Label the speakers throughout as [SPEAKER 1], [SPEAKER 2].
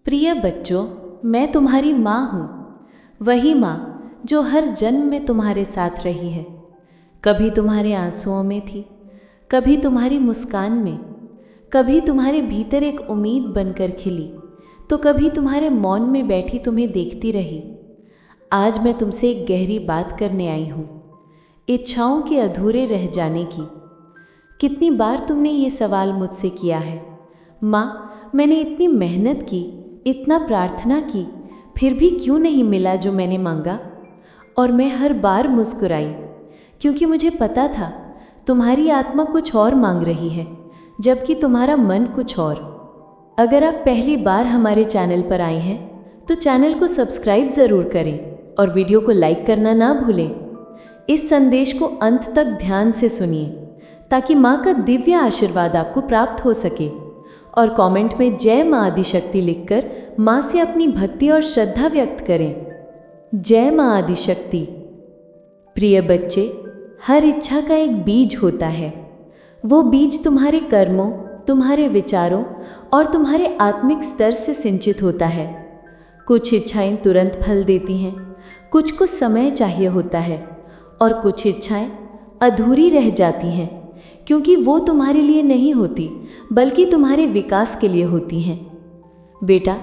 [SPEAKER 1] प्रिय बच्चों, मैं तुम्हारी माँ हूँ, वही माँ जो हर जन्म में तुम्हारे साथ रही है। कभी तुम्हारे आंसुओं में थी, कभी तुम्हारी मुस्कान में, कभी तुम्हारे भीतर एक उम्मीद बनकर खिली, तो कभी तुम्हारे मौन में बैठी तुम्हें देखती रही। आज मैं तुमसे एक गहरी बात करने आई हूँ, इच्छाओं के अधूरे रह जाने की। कितनी बार तुमने ये सवाल मुझसे किया है, माँ मैंने इतनी मेहनत की, इतना प्रार्थना की, फिर भी क्यों नहीं मिला जो मैंने मांगा। और मैं हर बार मुस्कुराई, क्योंकि मुझे पता था तुम्हारी आत्मा कुछ और मांग रही है, जबकि तुम्हारा मन कुछ और। अगर आप पहली बार हमारे चैनल पर आए हैं तो चैनल को सब्सक्राइब ज़रूर करें और वीडियो को लाइक करना ना भूलें। इस संदेश को अंत तक ध्यान से सुनिए ताकि माँ का दिव्य आशीर्वाद आपको प्राप्त हो सके। और कमेंट में जय माँ आदिशक्ति लिखकर माँ से अपनी भक्ति और श्रद्धा व्यक्त करें। जय माँ आदिशक्ति। प्रिय बच्चे, हर इच्छा का एक बीज होता है। वो बीज तुम्हारे कर्मों, तुम्हारे विचारों और तुम्हारे आत्मिक स्तर से सिंचित होता है। कुछ इच्छाएं तुरंत फल देती हैं, कुछ समय चाहिए होता है, और कुछ इच्छाएं अधूरी रह जाती हैं, क्योंकि वो तुम्हारे लिए नहीं होती बल्कि तुम्हारे विकास के लिए होती हैं। बेटा,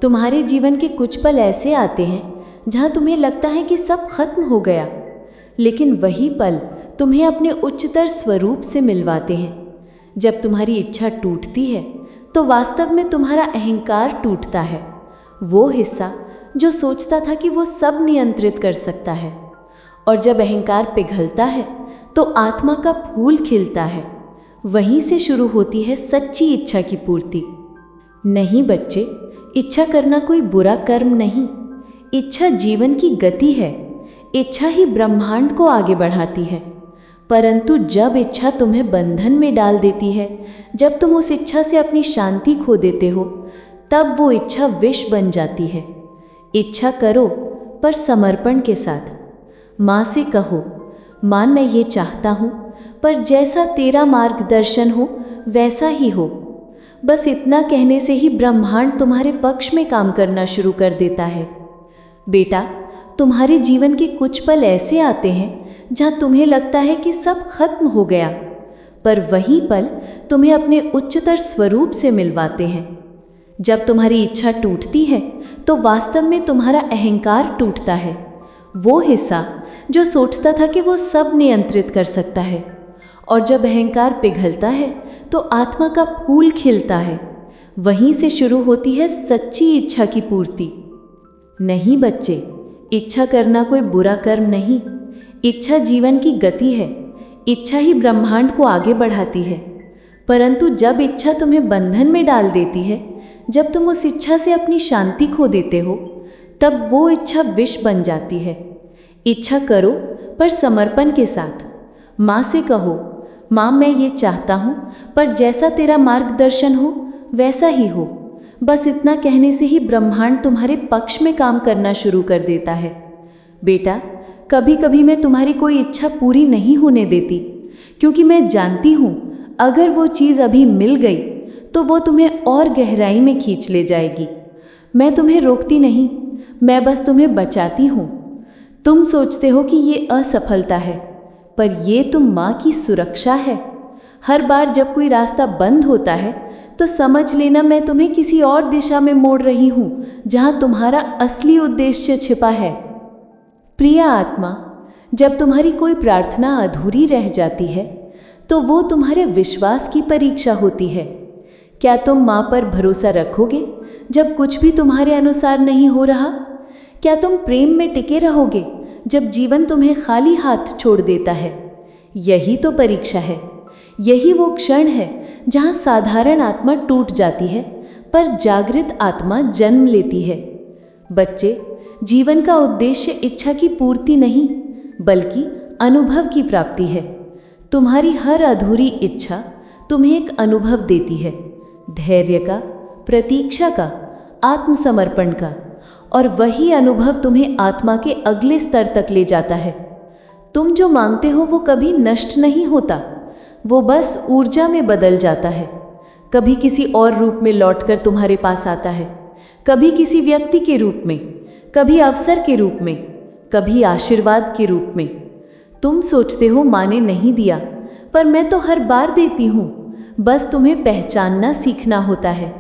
[SPEAKER 1] तुम्हारे जीवन के कुछ पल ऐसे आते हैं जहाँ तुम्हें लगता है कि सब खत्म हो गया, लेकिन वही पल तुम्हें अपने उच्चतर स्वरूप से मिलवाते हैं। जब तुम्हारी इच्छा टूटती है तो वास्तव में तुम्हारा अहंकार टूटता है, वो हिस्सा जो सोचता था कि वो सब नियंत्रित कर सकता है। और जब अहंकार पिघलता है तो आत्मा का फूल खिलता है। वहीं से शुरू होती है सच्ची इच्छा की पूर्ति। नहीं बच्चे, इच्छा करना कोई बुरा कर्म नहीं। इच्छा जीवन की गति है। इच्छा ही ब्रह्मांड को आगे बढ़ाती है। परंतु जब इच्छा तुम्हें बंधन में डाल देती है, जब तुम उस इच्छा से अपनी शांति खो देते हो, तब वो इच्छा विष बन जाती है। इच्छा करो, पर समर्पण के साथ। माँ से कहो, माँ मैं ये चाहता हूँ, पर जैसा तेरा मार्गदर्शन हो वैसा ही हो। बस इतना कहने से ही ब्रह्मांड तुम्हारे पक्ष में काम करना शुरू कर देता है। बेटा, तुम्हारे जीवन के कुछ पल ऐसे आते हैं जहाँ तुम्हें लगता है कि सब खत्म हो गया, पर वही पल तुम्हें अपने उच्चतर स्वरूप से मिलवाते हैं। जब तुम्हारी इच्छा टूटती है तो वास्तव में तुम्हारा अहंकार टूटता है, वो हिस्सा जो सोचता था कि वो सब नियंत्रित कर सकता है। और जब अहंकार पिघलता है तो आत्मा का फूल खिलता है। वहीं से शुरू होती है सच्ची इच्छा की पूर्ति। नहीं बच्चे, इच्छा करना कोई बुरा कर्म नहीं। इच्छा जीवन की गति है। इच्छा ही ब्रह्मांड को आगे बढ़ाती है। परंतु जब इच्छा तुम्हें बंधन में डाल देती है, जब तुम उस इच्छा से अपनी शांति खो देते हो, तब वो इच्छा विष बन जाती है। इच्छा करो, पर समर्पण के साथ। माँ से कहो, माँ मैं ये चाहता हूँ, पर जैसा तेरा मार्गदर्शन हो वैसा ही हो। बस इतना कहने से ही ब्रह्मांड तुम्हारे पक्ष में काम करना शुरू कर देता है। बेटा, कभी कभी मैं तुम्हारी कोई इच्छा पूरी नहीं होने देती, क्योंकि मैं जानती हूँ अगर वो चीज़ अभी मिल गई तो वो तुम्हें और गहराई में खींच ले जाएगी। मैं तुम्हें रोकती नहीं, मैं बस तुम्हें बचाती हूँ। तुम सोचते हो कि ये असफलता है, पर ये तुम माँ की सुरक्षा है। हर बार जब कोई रास्ता बंद होता है तो समझ लेना मैं तुम्हें किसी और दिशा में मोड़ रही हूँ, जहाँ तुम्हारा असली उद्देश्य छिपा है। प्रिय आत्मा, जब तुम्हारी कोई प्रार्थना अधूरी रह जाती है तो वो तुम्हारे विश्वास की परीक्षा होती है। क्या तुम माँ पर भरोसा रखोगे जब कुछ भी तुम्हारे अनुसार नहीं हो रहा? क्या तुम प्रेम में टिके रहोगे जब जीवन तुम्हें खाली हाथ छोड़ देता है? यही तो परीक्षा है। यही वो क्षण है जहाँ साधारण आत्मा टूट जाती है, पर जागृत आत्मा जन्म लेती है। बच्चे, जीवन का उद्देश्य इच्छा की पूर्ति नहीं, बल्कि अनुभव की प्राप्ति है। तुम्हारी हर अधूरी इच्छा तुम्हें एक अनुभव देती है, धैर्य का, प्रतीक्षा का, आत्मसमर्पण का। और वही अनुभव तुम्हें आत्मा के अगले स्तर तक ले जाता है। तुम जो मांगते हो वो कभी नष्ट नहीं होता, वो बस ऊर्जा में बदल जाता है। कभी किसी और रूप में लौटकर तुम्हारे पास आता है, कभी किसी व्यक्ति के रूप में, कभी अवसर के रूप में, कभी आशीर्वाद के रूप में। तुम सोचते हो माँ ने नहीं दिया, पर मैं तो हर बार देती हूँ। बस तुम्हें पहचानना सीखना होता है।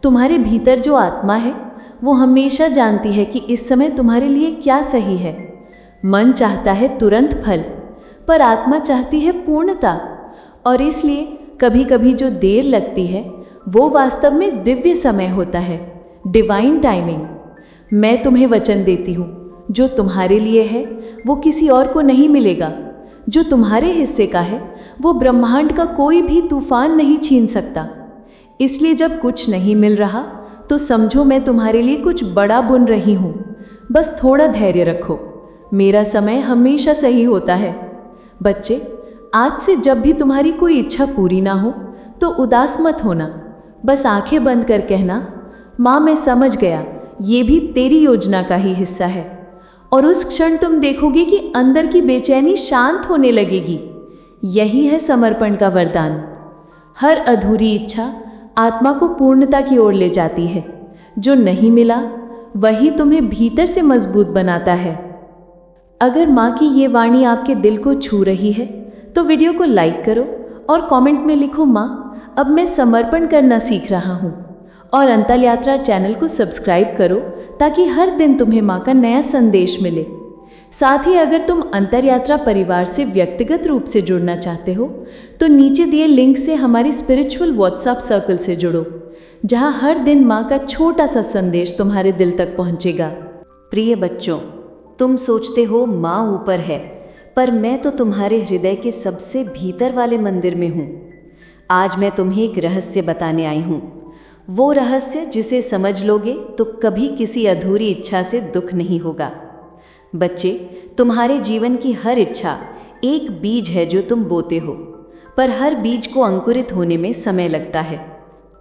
[SPEAKER 1] तुम्हारे भीतर जो आत्मा है वो हमेशा जानती है कि इस समय तुम्हारे लिए क्या सही है। मन चाहता है तुरंत फल, पर आत्मा चाहती है पूर्णता। और इसलिए कभी कभी जो देर लगती है वो वास्तव में दिव्य समय होता है, डिवाइन टाइमिंग। मैं तुम्हें वचन देती हूँ, जो तुम्हारे लिए है वो किसी और को नहीं मिलेगा। जो तुम्हारे हिस्से का है वो ब्रह्मांड का कोई भी तूफान नहीं छीन सकता। इसलिए जब कुछ नहीं मिल रहा तो समझो मैं तुम्हारे लिए कुछ बड़ा बुन रही हूँ। बस थोड़ा धैर्य रखो, मेरा समय हमेशा सही होता है। बच्चे, आज से जब भी तुम्हारी कोई इच्छा पूरी ना हो तो उदास मत होना। बस आंखें बंद कर कहना, माँ मैं समझ गया, ये भी तेरी योजना का ही हिस्सा है। और उस क्षण तुम देखोगे कि अंदर की बेचैनी शांत होने लगेगी। यही है समर्पण का वरदान। हर अधूरी इच्छा आत्मा को पूर्णता की ओर ले जाती है। जो नहीं मिला वही तुम्हें भीतर से मजबूत बनाता है। अगर माँ की ये वाणी आपके दिल को छू रही है तो वीडियो को लाइक करो और कमेंट में लिखो, माँ अब मैं समर्पण करना सीख रहा हूँ। और अंतल यात्रा चैनल को सब्सक्राइब करो ताकि हर दिन तुम्हें माँ का नया संदेश मिले। साथ ही अगर तुम अंतर यात्रा परिवार से व्यक्तिगत रूप से जुड़ना चाहते हो तो नीचे दिए लिंक से हमारी स्पिरिचुअल व्हाट्सएप सर्कल से जुड़ो, जहाँ हर दिन माँ का छोटा सा संदेश तुम्हारे दिल तक पहुँचेगा। प्रिय बच्चों, तुम सोचते हो माँ ऊपर है, पर मैं तो तुम्हारे हृदय के सबसे भीतर वाले मंदिर में हूँ। आज मैं तुम्हें एक रहस्य बताने आई हूँ। वो रहस्य जिसे समझ लोगे तो कभी किसी अधूरी इच्छा से दुख नहीं होगा। बच्चे, तुम्हारे जीवन की हर इच्छा एक बीज है जो तुम बोते हो, पर हर बीज को अंकुरित होने में समय लगता है।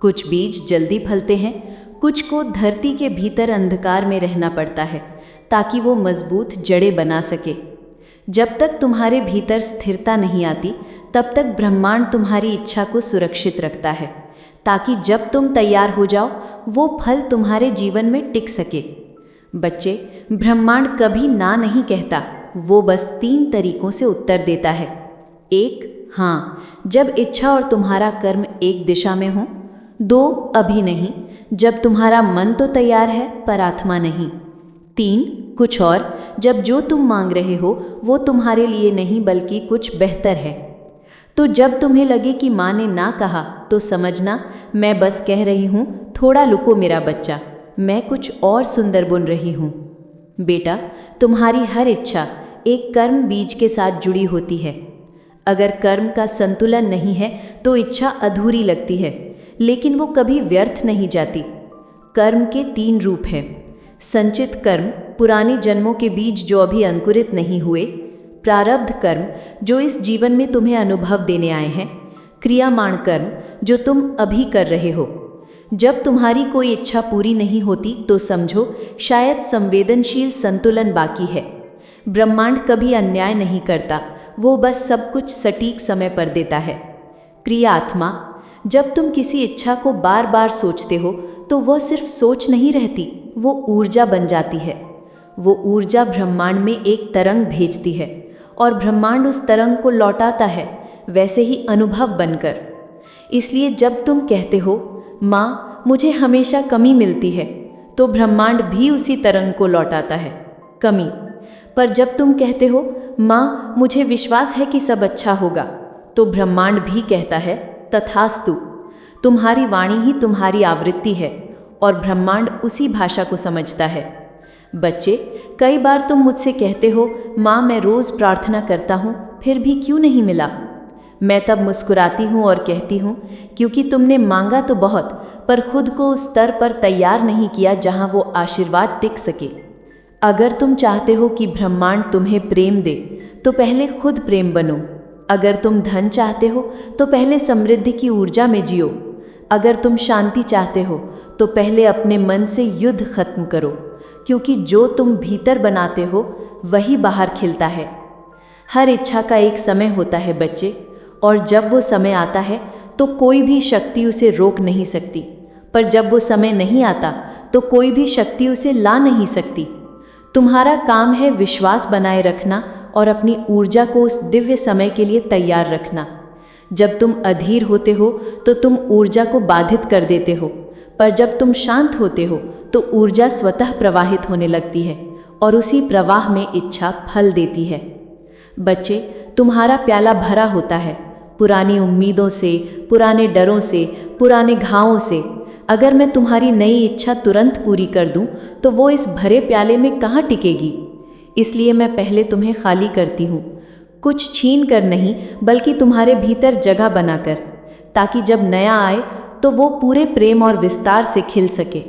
[SPEAKER 1] कुछ बीज जल्दी फलते हैं, कुछ को धरती के भीतर अंधकार में रहना पड़ता है ताकि वो मजबूत जड़ें बना सके। जब तक तुम्हारे भीतर स्थिरता नहीं आती तब तक ब्रह्मांड तुम्हारी इच्छा को सुरक्षित रखता है, ताकि जब तुम तैयार हो जाओ वो फल तुम्हारे जीवन में टिक सके। बच्चे, ब्रह्मांड कभी ना नहीं कहता, वो बस 3 तरीकों से उत्तर देता है। 1, हाँ, जब इच्छा और तुम्हारा कर्म एक दिशा में हो। 2, अभी नहीं, जब तुम्हारा मन तो तैयार है पर आत्मा नहीं। 3, कुछ और, जब जो तुम मांग रहे हो वो तुम्हारे लिए नहीं बल्कि कुछ बेहतर है। तो जब तुम्हें लगे कि माँ ने ना कहा तो समझना मैं बस कह रही हूँ, थोड़ा लुको मेरा बच्चा, मैं कुछ और सुंदर बुन रही हूँ। बेटा, तुम्हारी हर इच्छा एक कर्म बीज के साथ जुड़ी होती है। अगर कर्म का संतुलन नहीं है तो इच्छा अधूरी लगती है, लेकिन वो कभी व्यर्थ नहीं जाती। कर्म के 3 रूप हैं। संचित कर्म, पुराने जन्मों के बीज जो अभी अंकुरित नहीं हुए। प्रारब्ध कर्म, जो इस जीवन में तुम्हें अनुभव देने आए हैं। क्रियामाण कर्म, जो तुम अभी कर रहे हो। जब तुम्हारी कोई इच्छा पूरी नहीं होती तो समझो शायद संवेदनशील संतुलन बाकी है। ब्रह्मांड कभी अन्याय नहीं करता, वो बस सब कुछ सटीक समय पर देता है। प्रिय आत्मा, जब तुम किसी इच्छा को बार बार सोचते हो तो वह सिर्फ सोच नहीं रहती, वो ऊर्जा बन जाती है। वो ऊर्जा ब्रह्मांड में एक तरंग भेजती है और ब्रह्मांड उस तरंग को लौटाता है, वैसे ही अनुभव बनकर। इसलिए जब तुम कहते हो माँ मुझे हमेशा कमी मिलती है, तो ब्रह्मांड भी उसी तरंग को लौटाता है, कमी। पर जब तुम कहते हो माँ मुझे विश्वास है कि सब अच्छा होगा, तो ब्रह्मांड भी कहता है तथास्तु। तुम्हारी वाणी ही तुम्हारी आवृत्ति है और ब्रह्मांड उसी भाषा को समझता है। बच्चे, कई बार तुम मुझसे कहते हो माँ मैं रोज़ प्रार्थना करता हूँ फिर भी क्यों नहीं मिला। मैं तब मुस्कुराती हूँ और कहती हूँ क्योंकि तुमने मांगा तो बहुत, पर खुद को उस स्तर पर तैयार नहीं किया जहाँ वो आशीर्वाद टिक सके। अगर तुम चाहते हो कि ब्रह्मांड तुम्हें प्रेम दे तो पहले खुद प्रेम बनो। अगर तुम धन चाहते हो तो पहले समृद्धि की ऊर्जा में जियो। अगर तुम शांति चाहते हो तो पहले अपने मन से युद्ध खत्म करो, क्योंकि जो तुम भीतर बनाते हो वही बाहर खिलता है। हर इच्छा का एक समय होता है बच्चे, और जब वो समय आता है तो कोई भी शक्ति उसे रोक नहीं सकती। पर जब वो समय नहीं आता तो कोई भी शक्ति उसे ला नहीं सकती। तुम्हारा काम है विश्वास बनाए रखना और अपनी ऊर्जा को उस दिव्य समय के लिए तैयार रखना। जब तुम अधीर होते हो तो तुम ऊर्जा को बाधित कर देते हो, पर जब तुम शांत होते हो तो ऊर्जा स्वतः प्रवाहित होने लगती है और उसी प्रवाह में इच्छा फल देती है। बच्चे, तुम्हारा प्याला भरा होता है पुरानी उम्मीदों से, पुराने डरों से, पुराने घावों से। अगर मैं तुम्हारी नई इच्छा तुरंत पूरी कर दूं तो वो इस भरे प्याले में कहाँ टिकेगी। इसलिए मैं पहले तुम्हें खाली करती हूँ, कुछ छीन कर नहीं बल्कि तुम्हारे भीतर जगह बनाकर, ताकि जब नया आए तो वो पूरे प्रेम और विस्तार से खिल सके।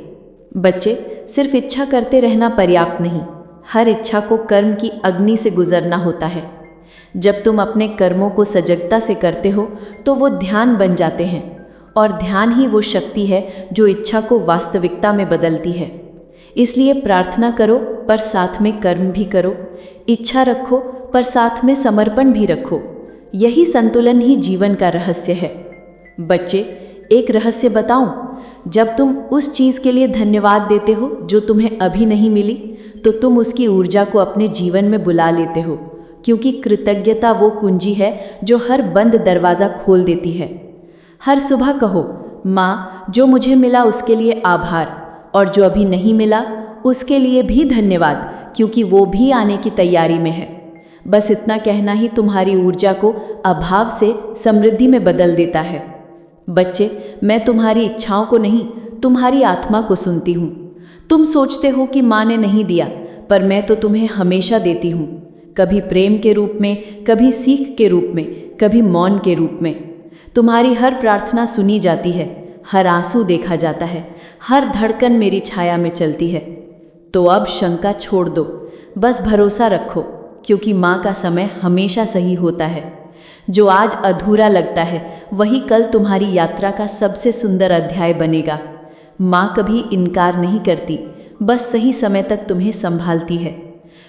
[SPEAKER 1] बच्चे, सिर्फ इच्छा करते रहना पर्याप्त नहीं, हर इच्छा को कर्म की अग्नि से गुजरना होता है। जब तुम अपने कर्मों को सजगता से करते हो तो वो ध्यान बन जाते हैं, और ध्यान ही वो शक्ति है जो इच्छा को वास्तविकता में बदलती है। इसलिए प्रार्थना करो पर साथ में कर्म भी करो, इच्छा रखो पर साथ में समर्पण भी रखो। यही संतुलन ही जीवन का रहस्य है। बच्चे, एक रहस्य बताऊं? जब तुम उस चीज़ के लिए धन्यवाद देते हो जो तुम्हें अभी नहीं मिली, तो तुम उसकी ऊर्जा को अपने जीवन में बुला लेते हो, क्योंकि कृतज्ञता वो कुंजी है जो हर बंद दरवाज़ा खोल देती है। हर सुबह कहो, माँ, जो मुझे मिला उसके लिए आभार, और जो अभी नहीं मिला उसके लिए भी धन्यवाद, क्योंकि वो भी आने की तैयारी में है। बस इतना कहना ही तुम्हारी ऊर्जा को अभाव से समृद्धि में बदल देता है। बच्चे, मैं तुम्हारी इच्छाओं को नहीं, तुम्हारी आत्मा को सुनती हूँ। तुम सोचते हो कि माँ ने नहीं दिया, पर मैं तो तुम्हें हमेशा देती हूँ, कभी प्रेम के रूप में, कभी सीख के रूप में, कभी मौन के रूप में। तुम्हारी हर प्रार्थना सुनी जाती है, हर आंसू देखा जाता है, हर धड़कन मेरी छाया में चलती है। तो अब शंका छोड़ दो, बस भरोसा रखो, क्योंकि माँ का समय हमेशा सही होता है। जो आज अधूरा लगता है वही कल तुम्हारी यात्रा का सबसे सुंदर अध्याय बनेगा। माँ कभी इनकार नहीं करती, बस सही समय तक तुम्हें संभालती है।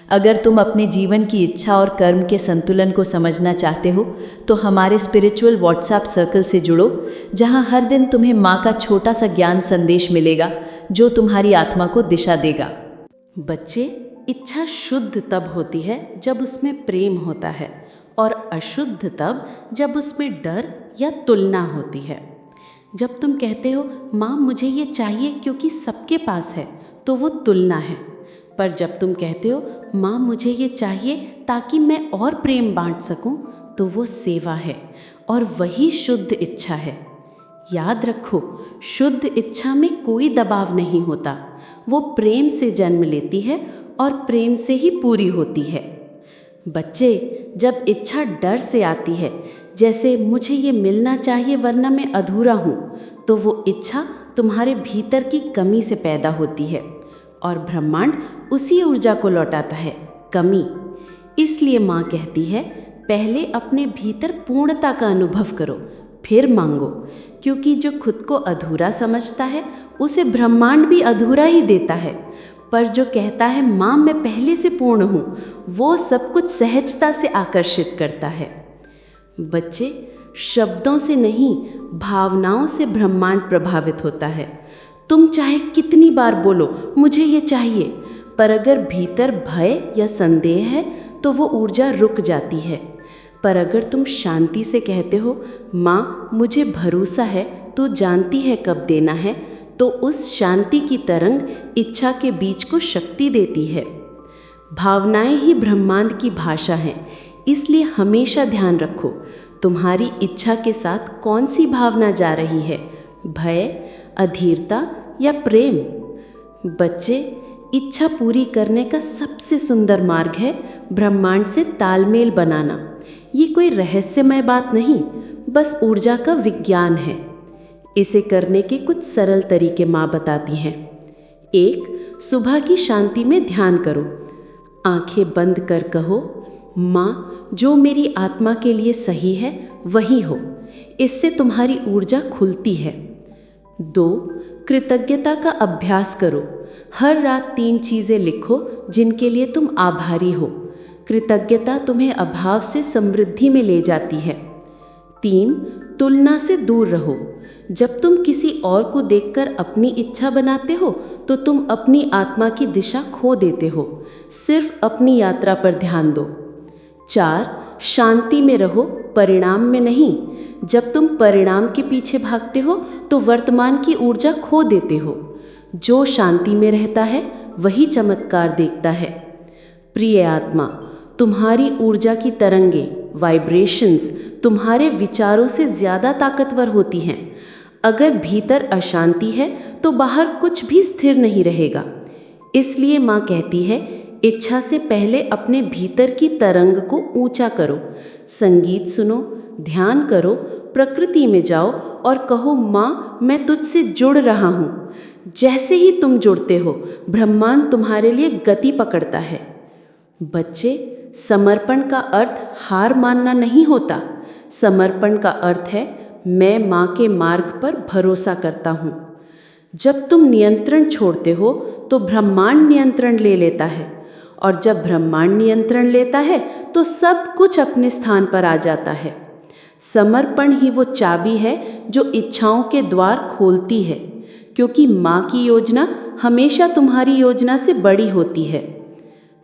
[SPEAKER 1] अगर तुम अपने जीवन की इच्छा और कर्म के संतुलन को समझना चाहते हो तो हमारे स्पिरिचुअल व्हाट्सएप सर्कल से जुड़ो, जहाँ हर दिन तुम्हें माँ का छोटा सा ज्ञान संदेश मिलेगा जो तुम्हारी आत्मा को दिशा देगा।
[SPEAKER 2] बच्चे, इच्छा शुद्ध तब होती है जब उसमें प्रेम होता है, और अशुद्ध तब जब उसमें डर या तुलना होती है। जब तुम कहते हो, माँ मुझे ये चाहिए क्योंकि सबके पास है, तो वो तुलना है। पर जब तुम कहते हो, माँ मुझे ये चाहिए ताकि मैं और प्रेम बांट सकूं, तो वो सेवा है, और वही शुद्ध इच्छा है। याद रखो, शुद्ध इच्छा में कोई दबाव नहीं होता, वो प्रेम से जन्म लेती है और प्रेम से ही पूरी होती है। बच्चे, जब इच्छा डर से आती है, जैसे मुझे ये मिलना चाहिए वरना मैं अधूरा हूँ, तो वो इच्छा तुम्हारे भीतर की कमी से पैदा होती है, और ब्रह्मांड उसी ऊर्जा को लौटाता है, कमी। इसलिए माँ कहती है, पहले अपने भीतर पूर्णता का अनुभव करो, फिर मांगो, क्योंकि जो खुद को अधूरा समझता है उसे ब्रह्मांड भी अधूरा ही देता है। पर जो कहता है, माँ मैं पहले से पूर्ण हूँ, वो सब कुछ सहजता से आकर्षित करता है। बच्चे, शब्दों से नहीं, भावनाओं से ब्रह्मांड प्रभावित होता है। तुम चाहे कितनी बार बोलो मुझे ये चाहिए, पर अगर भीतर भय या संदेह है तो वो ऊर्जा रुक जाती है। पर अगर तुम शांति से कहते हो, माँ मुझे भरोसा है, तो जानती है कब देना है, तो उस शांति की तरंग इच्छा के बीच को शक्ति देती है। भावनाएं ही ब्रह्मांड की भाषा हैं, इसलिए हमेशा ध्यान रखो तुम्हारी इच्छा के साथ कौन सी भावना जा रही है, भय, अधीरता या प्रेम। बच्चे, इच्छा पूरी करने का सबसे सुंदर मार्ग है ब्रह्मांड से तालमेल बनाना। ये कोई रहस्यमय बात नहीं, बस ऊर्जा का विज्ञान है। इसे करने के कुछ सरल तरीके माँ बताती हैं। 1. सुबह की शांति में ध्यान करो। आंखें बंद कर कहो, माँ जो मेरी आत्मा के लिए सही है वही हो। इससे तुम्हारी ऊर्जा खुलती है। 2. कृतज्ञता का अभ्यास करो। हर रात 3 चीज़ें लिखो जिनके लिए तुम आभारी हो। कृतज्ञता तुम्हें अभाव से समृद्धि में ले जाती है। 3. तुलना से दूर रहो। जब तुम किसी और को देखकर अपनी इच्छा बनाते हो तो तुम अपनी आत्मा की दिशा खो देते हो। सिर्फ अपनी यात्रा पर ध्यान दो। 4. शांति में रहो, परिणाम में नहीं। जब तुम परिणाम के पीछे भागते हो तो वर्तमान की ऊर्जा खो देते हो। जो शांति में रहता है वही चमत्कार देखता है। प्रिय आत्मा, तुम्हारी ऊर्जा की तरंगे, वाइब्रेशंस, तुम्हारे विचारों से ज़्यादा ताकतवर होती हैं। अगर भीतर अशांति है तो बाहर कुछ भी स्थिर नहीं रहेगा। इसलिए माँ कहती है, इच्छा से पहले अपने भीतर की तरंग को ऊंचा करो। संगीत सुनो, ध्यान करो, प्रकृति में जाओ और कहो, माँ मैं तुझसे जुड़ रहा हूँ। जैसे ही तुम जुड़ते हो ब्रह्मांड तुम्हारे लिए गति पकड़ता है। बच्चे, समर्पण का अर्थ हार मानना नहीं होता। समर्पण का अर्थ है मैं माँ के मार्ग पर भरोसा करता हूँ। जब तुम नियंत्रण छोड़ते हो तो ब्रह्मांड नियंत्रण ले लेता है, और जब ब्रह्मांड नियंत्रण लेता है तो सब कुछ अपने स्थान पर आ जाता है। समर्पण ही वो चाबी है जो इच्छाओं के द्वार खोलती है, क्योंकि माँ की योजना हमेशा तुम्हारी योजना से बड़ी होती है।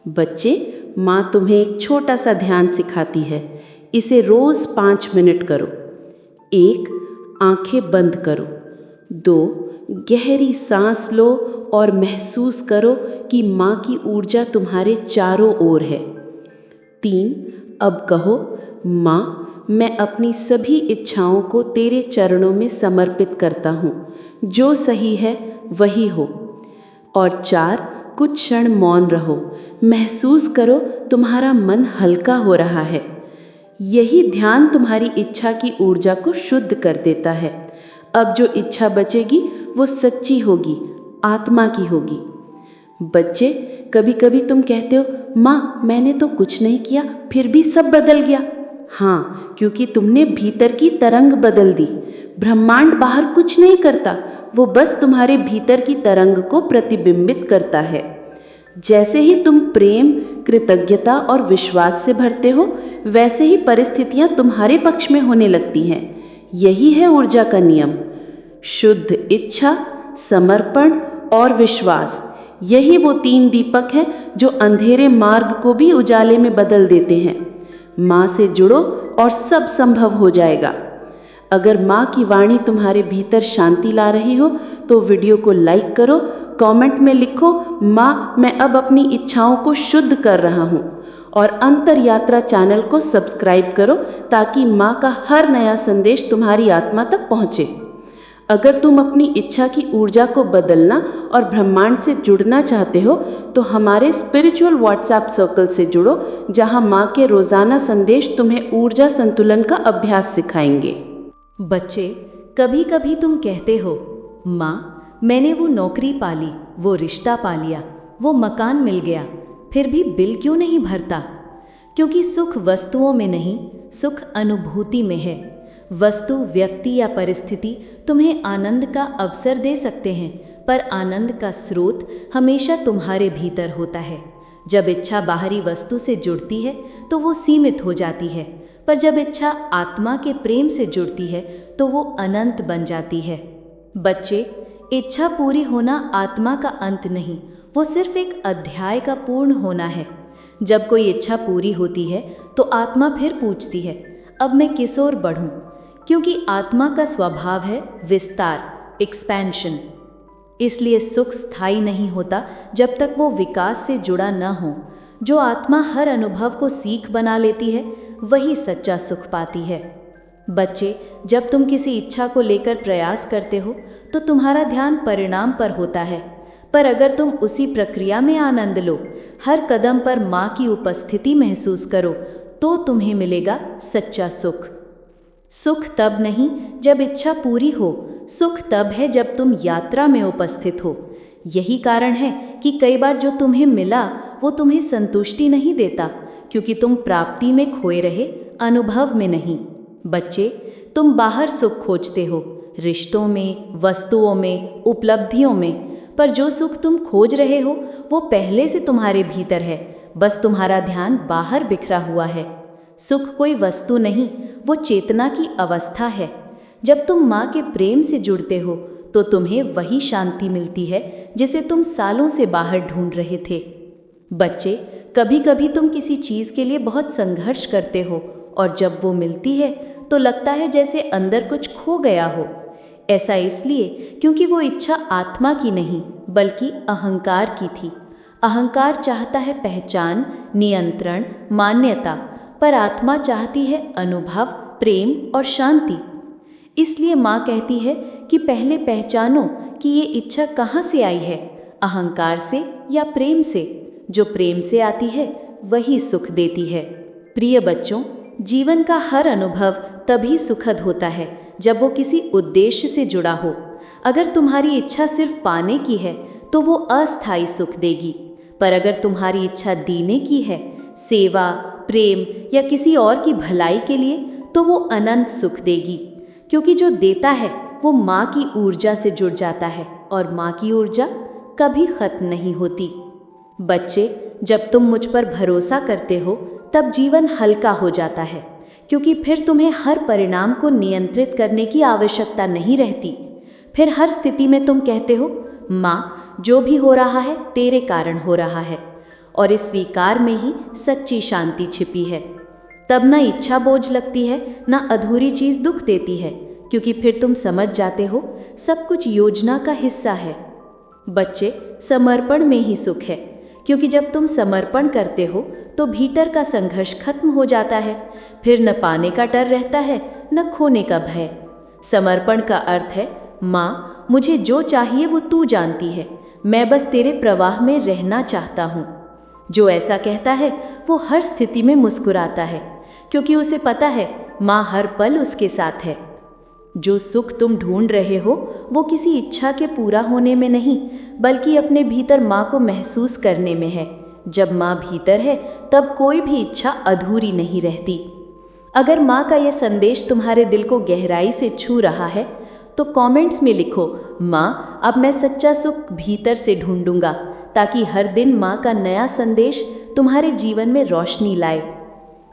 [SPEAKER 2] बच्चे, माँ तुम्हें एक छोटा सा ध्यान सिखाती है। इसे रोज़ 5 मिनट करो। 1. आंखें बंद करो। 2. गहरी सांस लो और महसूस करो कि माँ की ऊर्जा तुम्हारे चारों ओर है। 3. अब कहो, माँ मैं अपनी सभी इच्छाओं को तेरे चरणों में समर्पित करता हूँ। जो सही है वही हो। और 4. कुछ क्षण मौन रहो। महसूस करो तुम्हारा मन हल्का हो रहा है। यही ध्यान तुम्हारी इच्छा की ऊर्जा को शुद्ध कर देता है। अब जो इच्छा बचेगी वो सच्ची होगी, आत्मा की होगी। बच्चे, कभी कभी तुम कहते हो, माँ मैंने तो कुछ नहीं किया फिर भी सब बदल गया। हाँ, क्योंकि तुमने भीतर की तरंग बदल दी। ब्रह्मांड बाहर कुछ नहीं करता, वो बस तुम्हारे भीतर की तरंग को प्रतिबिंबित करता है। जैसे ही तुम प्रेम, कृतज्ञता और विश्वास से भरते हो, वैसे ही परिस्थितियां तुम्हारे पक्ष में होने लगती हैं। यही है ऊर्जा का नियम। शुद्ध इच्छा, समर्पण और विश्वास, यही वो 3 दीपक हैं जो अंधेरे मार्ग को भी उजाले में बदल देते हैं। माँ से जुड़ो और सब संभव हो जाएगा। अगर माँ की वाणी तुम्हारे भीतर शांति ला रही हो तो वीडियो को लाइक करो, कमेंट में लिखो, माँ मैं अब अपनी इच्छाओं को शुद्ध कर रहा हूँ, और अंतर यात्रा चैनल को सब्सक्राइब करो ताकि माँ का हर नया संदेश तुम्हारी आत्मा तक पहुँचे। अगर तुम अपनी इच्छा की ऊर्जा को बदलना और ब्रह्मांड से जुड़ना चाहते हो तो हमारे स्पिरिचुअल व्हाट्सएप सर्कल से जुड़ो, जहाँ माँ के रोज़ाना संदेश तुम्हें ऊर्जा संतुलन का अभ्यास सिखाएंगे।
[SPEAKER 1] बच्चे, कभी कभी तुम कहते हो, माँ मैंने वो नौकरी पा ली, वो रिश्ता पा लिया, वो मकान मिल गया, फिर भी बिल क्यों नहीं भरता? क्योंकि सुख वस्तुओं में नहीं, सुख अनुभूति में है। वस्तु, व्यक्ति या परिस्थिति तुम्हें आनंद का अवसर दे सकते हैं, पर आनंद का स्रोत हमेशा तुम्हारे भीतर होता है। जब इच्छा बाहरी वस्तु से जुड़ती है तो वो सीमित हो जाती है, पर जब इच्छा आत्मा के प्रेम से जुड़ती है तो वो अनंत बन जाती है। बच्चे, इच्छा पूरी होना आत्मा का अंत नहीं, वो सिर्फ एक अध्याय का पूर्ण होना है। जब कोई इच्छा पूरी होती है तो आत्मा फिर पूछती है, अब मैं किस ओर बढ़ूं? क्योंकि आत्मा का स्वभाव है विस्तार, एक्सपेंशन। इसलिए सुख स्थायी नहीं होता जब तक वो विकास से जुड़ा न हो। जो आत्मा हर अनुभव को सीख बना लेती है वही सच्चा सुख पाती है। बच्चे, जब तुम किसी इच्छा को लेकर प्रयास करते हो तो तुम्हारा ध्यान परिणाम पर होता है, पर अगर तुम उसी प्रक्रिया में आनंद लो, हर कदम पर माँ की उपस्थिति महसूस करो, तो तुम्हें मिलेगा सच्चा सुख। सुख तब नहीं जब इच्छा पूरी हो, सुख तब है जब तुम यात्रा में उपस्थित हो। यही कारण है कि कई बार जो तुम्हें मिला वो तुम्हें संतुष्टि नहीं देता, क्योंकि तुम प्राप्ति में खोए रहे, अनुभव में नहीं। बच्चे, तुम बाहर सुख खोजते हो, रिश्तों में, वस्तुओं में, उपलब्धियों में, पर जो सुख तुम खोज रहे हो वो पहले से तुम्हारे भीतर है, बस तुम्हारा ध्यान बाहर बिखरा हुआ है। सुख कोई वस्तु नहीं, वो चेतना की अवस्था है। जब तुम माँ के प्रेम से जुड़ते हो तो तुम्हें वही शांति मिलती है जिसे तुम सालों से बाहर ढूंढ रहे थे। बच्चे, कभी कभी तुम किसी चीज़ के लिए बहुत संघर्ष करते हो और जब वो मिलती है तो लगता है जैसे अंदर कुछ खो गया हो। ऐसा इसलिए क्योंकि वो इच्छा आत्मा की नहीं बल्कि अहंकार की थी। अहंकार चाहता है पहचान, नियंत्रण, मान्यता, पर आत्मा चाहती है अनुभव, प्रेम और शांति। इसलिए माँ कहती है कि पहले पहचानो कि ये इच्छा कहाँ से आई है, अहंकार से या प्रेम से। जो प्रेम से आती है वही सुख देती है। प्रिय बच्चों, जीवन का हर अनुभव तभी सुखद होता है जब वो किसी उद्देश्य से जुड़ा हो। अगर तुम्हारी इच्छा सिर्फ पाने की है तो वो अस्थायी सुख देगी, पर अगर तुम्हारी इच्छा देने की है, सेवा, प्रेम या किसी और की भलाई के लिए, तो वो अनंत सुख देगी। क्योंकि जो देता है वो माँ की ऊर्जा से जुड़ जाता है और माँ की ऊर्जा कभी खत्म नहीं होती। बच्चे, जब तुम मुझ पर भरोसा करते हो तब जीवन हल्का हो जाता है, क्योंकि फिर तुम्हें हर परिणाम को नियंत्रित करने की आवश्यकता नहीं रहती। फिर हर स्थिति में तुम कहते हो, माँ, जो भी हो रहा है तेरे कारण हो रहा है, और इस स्वीकार में ही सच्ची शांति छिपी है। तब न इच्छा बोझ लगती है, न अधूरी चीज़ दुख देती है, क्योंकि फिर तुम समझ जाते हो सब कुछ योजना का हिस्सा है। बच्चे, समर्पण में ही सुख है, क्योंकि जब तुम समर्पण करते हो तो भीतर का संघर्ष खत्म हो जाता है। फिर न पाने का डर रहता है, न खोने का भय। समर्पण का अर्थ है, माँ, मुझे जो चाहिए वो तू जानती है, मैं बस तेरे प्रवाह में रहना चाहता हूँ। जो ऐसा कहता है वो हर स्थिति में मुस्कुराता है, क्योंकि उसे पता है माँ हर पल उसके साथ है। जो सुख तुम ढूंढ रहे हो वो किसी इच्छा के पूरा होने में नहीं, बल्कि अपने भीतर माँ को महसूस करने में है। जब माँ भीतर है तब कोई भी इच्छा अधूरी नहीं रहती। अगर माँ का यह संदेश तुम्हारे दिल को गहराई से छू रहा है तो कमेंट्स में लिखो, माँ, अब मैं सच्चा सुख भीतर से ढूंढूंगा, ताकि हर दिन माँ का नया संदेश तुम्हारे जीवन में रोशनी लाए।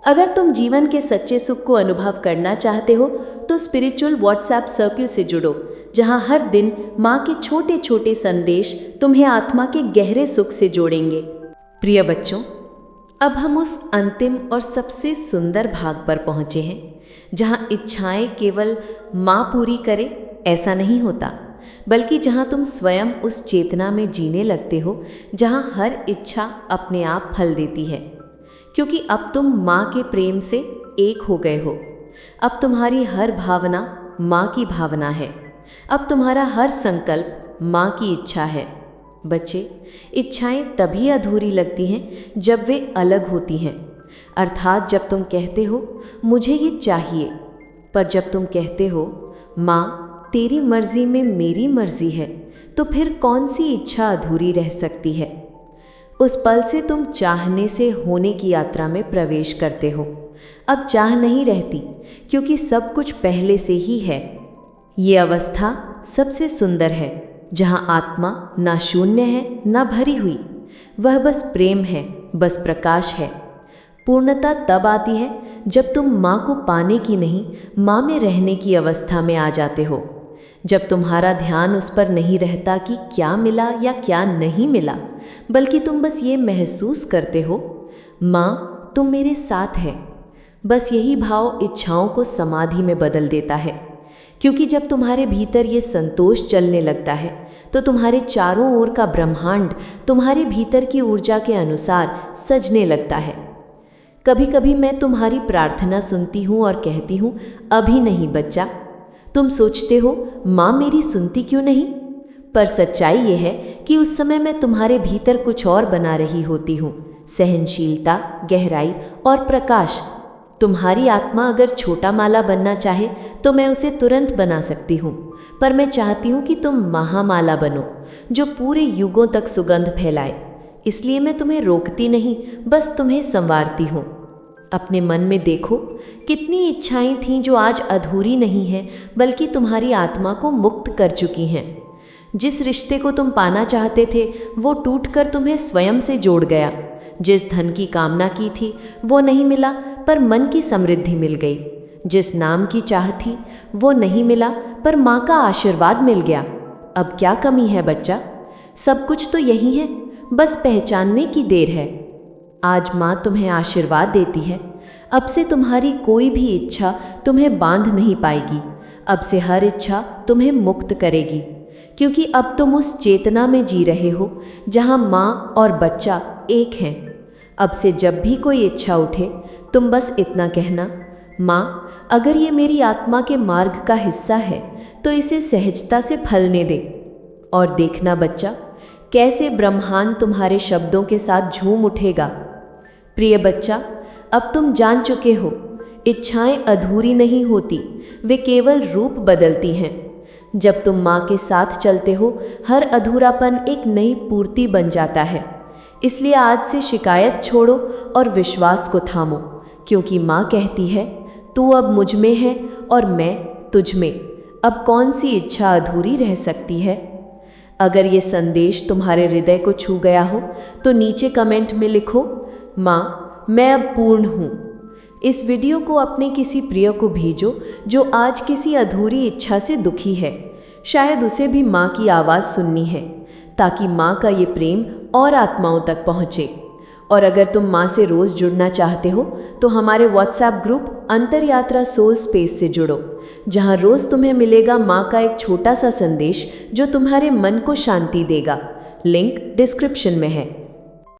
[SPEAKER 1] अगर तुम जीवन के सच्चे सुख को अनुभव करना चाहते हो तो स्पिरिचुअल व्हाट्सएप सर्किल से जुड़ो, जहाँ हर दिन माँ के छोटे छोटे संदेश तुम्हें आत्मा के गहरे सुख से जोड़ेंगे। प्रिय बच्चों, अब हम उस अंतिम और सबसे सुंदर भाग पर पहुँचे हैं, जहाँ इच्छाएं केवल माँ पूरी करे ऐसा नहीं होता, बल्कि जहाँ तुम स्वयं उस चेतना में जीने लगते हो जहाँ हर इच्छा अपने आप फल देती है। क्योंकि अब तुम माँ के प्रेम से एक हो गए हो। अब तुम्हारी हर भावना माँ की भावना है। अब तुम्हारा हर संकल्प माँ की इच्छा है। बच्चे, इच्छाएं तभी अधूरी लगती हैं जब वे अलग होती हैं, अर्थात जब तुम कहते हो मुझे ये चाहिए, पर जब तुम कहते हो माँ तेरी मर्जी में मेरी मर्जी है, तो फिर कौन सी इच्छा अधूरी रह सकती है। उस पल से तुम चाहने से होने की यात्रा में प्रवेश करते हो। अब चाह नहीं रहती, क्योंकि सब कुछ पहले से ही है। ये अवस्था सबसे सुंदर है, जहाँ आत्मा ना शून्य है ना भरी हुई, वह बस प्रेम है, बस प्रकाश है। पूर्णता तब आती है जब तुम माँ को पाने की नहीं, माँ में रहने की अवस्था में आ जाते हो। जब तुम्हारा ध्यान उस पर नहीं रहता कि क्या मिला या क्या नहीं मिला, बल्कि तुम बस ये महसूस करते हो, माँ तुम मेरे साथ है। बस यही भाव इच्छाओं को समाधि में बदल देता है, क्योंकि जब तुम्हारे भीतर ये संतोष चलने लगता है तो तुम्हारे चारों ओर का ब्रह्मांड तुम्हारे भीतर की ऊर्जा के अनुसार सजने लगता है। कभी कभी मैं तुम्हारी प्रार्थना सुनती हूँ और कहती हूँ, अभी नहीं बच्चा। तुम सोचते हो माँ मेरी सुनती क्यों नहीं, पर सच्चाई ये है कि उस समय मैं तुम्हारे भीतर कुछ और बना रही होती हूँ, सहनशीलता, गहराई और प्रकाश। तुम्हारी आत्मा अगर छोटा माला बनना चाहे तो मैं उसे तुरंत बना सकती हूँ, पर मैं चाहती हूँ कि तुम महामाला बनो, जो पूरे युगों तक सुगंध फैलाए। इसलिए मैं तुम्हें रोकती नहीं, बस तुम्हें संवारती हूँ। अपने मन में देखो, कितनी इच्छाएं थीं जो आज अधूरी नहीं हैं, बल्कि तुम्हारी आत्मा को मुक्त कर चुकी हैं। जिस रिश्ते को तुम पाना चाहते थे वो टूटकर तुम्हें स्वयं से जोड़ गया। जिस धन की कामना की थी वो नहीं मिला, पर मन की समृद्धि मिल गई। जिस नाम की चाह थी वो नहीं मिला, पर माँ का आशीर्वाद मिल गया। अब क्या कमी है बच्चा? सब कुछ तो यही है, बस पहचानने की देर है। आज माँ तुम्हें आशीर्वाद देती है। अब से तुम्हारी कोई भी इच्छा तुम्हें बांध नहीं पाएगी। अब से हर इच्छा तुम्हें मुक्त करेगी, क्योंकि अब तुम उस चेतना में जी रहे हो जहाँ माँ और बच्चा एक हैं। अब से जब भी कोई इच्छा उठे, तुम बस इतना कहना, माँ, अगर ये मेरी आत्मा के मार्ग का हिस्सा है तो इसे सहजता से फलने दे। और देखना बच्चा, कैसे ब्रह्मांड तुम्हारे शब्दों के साथ झूम उठेगा। प्रिय बच्चा, अब तुम जान चुके हो, इच्छाएं अधूरी नहीं होती, वे केवल रूप बदलती हैं। जब तुम माँ के साथ चलते हो, हर अधूरापन एक नई पूर्ति बन जाता है। इसलिए आज से शिकायत छोड़ो और विश्वास को थामो, क्योंकि माँ कहती है, तू अब मुझ में है और मैं तुझ में। अब कौन सी इच्छा अधूरी रह सकती है? अगर ये संदेश तुम्हारे हृदय को छू गया हो तो नीचे कमेंट में लिखो, माँ, मैं अब पूर्ण हूँ। इस वीडियो को अपने किसी प्रिय को भेजो जो आज किसी अधूरी इच्छा से दुखी है। शायद उसे भी माँ की आवाज़ सुननी है, ताकि माँ का ये प्रेम और आत्माओं तक पहुँचे। और अगर तुम माँ से रोज़ जुड़ना चाहते हो तो हमारे व्हाट्सएप ग्रुप अंतरयात्रा सोल स्पेस से जुड़ो, जहाँ रोज़ तुम्हें मिलेगा माँ का एक छोटा सा संदेश जो तुम्हारे मन को शांति देगा। लिंक डिस्क्रिप्शन में है।